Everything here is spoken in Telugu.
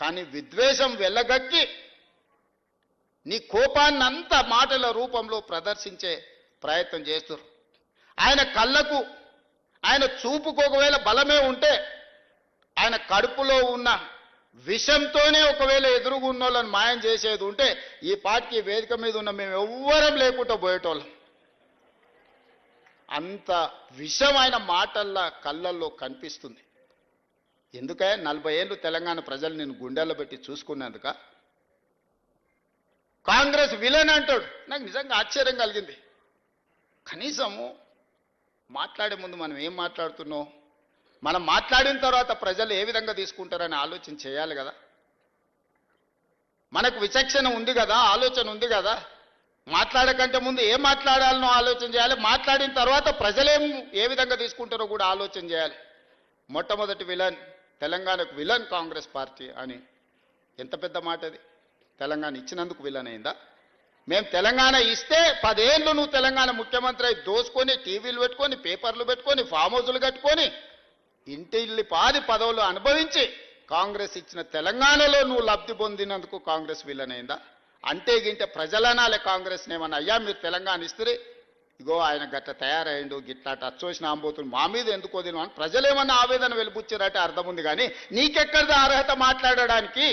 కానీ విద్వేషం వెళ్ళగక్కి నీ కోపాన్నంతా మాటల రూపంలో ప్రదర్శించే ప్రయత్నం చేస్తారు. ఆయన కళ్ళకు ఆయన చూపుకు ఒకవేళ బలమే ఉంటే ఆయన కడుపులో ఉన్న విషంతోనే ఒకవేళ ఎదురుగున్న వాళ్ళని మాయం చేసేది ఉంటే ఈ పాటికి వేదిక మీద ఉన్న మేము ఎవ్వరం లేకుండా పోయేటోళ్ళం. అంత విషం ఆయన మాటల్లో కళ్ళల్లో కనిపిస్తుంది. ఎందుకే 40 ఏళ్ళు తెలంగాణ ప్రజలు నేను గుండెల్లో పెట్టి చూసుకున్నందుక కాంగ్రెస్ విలన్ అంటాడు. నాకు నిజంగా ఆశ్చర్యం కలిగింది. కనీసము మాట్లాడే ముందు మనం ఏం మాట్లాడుతున్నాం, మనం మాట్లాడిన తర్వాత ప్రజలు ఏ విధంగా తీసుకుంటారని ఆలోచన చేయాలి కదా. మనకు విచక్షణ ఉంది కదా, ఆలోచన ఉంది కదా. మాట్లాడకంటే ముందు ఏం మాట్లాడాలనో ఆలోచన చేయాలి, మాట్లాడిన తర్వాత ప్రజలేం ఏ విధంగా తీసుకుంటారో కూడా ఆలోచన చేయాలి. మొట్టమొదటి విలన్ తెలంగాణకు విలన్ కాంగ్రెస్ పార్టీ అని ఎంత పెద్ద మాట అది. తెలంగాణ ఇచ్చినందుకు విలన్ అయిందా? మేము తెలంగాణ ఇస్తే 10 ఏళ్ళు నువ్వు తెలంగాణ ముఖ్యమంత్రి అయి దోసుకొని టీవీలు పెట్టుకొని పేపర్లు పెట్టుకొని ఫామ్ హౌజులు కట్టుకొని ఇంటిల్లి పాది పదవులు అనుభవించి కాంగ్రెస్ ఇచ్చిన తెలంగాణలో నువ్వు లబ్ధి పొందినందుకు కాంగ్రెస్ విలన్ అయిందా? అంటే గింటే ప్రజలనాలే కాంగ్రెస్ ఏమన్నా అయ్యా మీరు తెలంగాణ ఇస్తే ఇగో ఆయన గట్ట తయారయ్యిండు గిట్లా అచ్చోసిన ఆంబోతులు మా మీద ఎందుకు వదిన అని ప్రజలేమన్నా ఆవేదన వెలిపుచ్చారంటే అర్థం ఉంది. కానీ నీకెక్కడిది అర్హత మాట్లాడడానికి?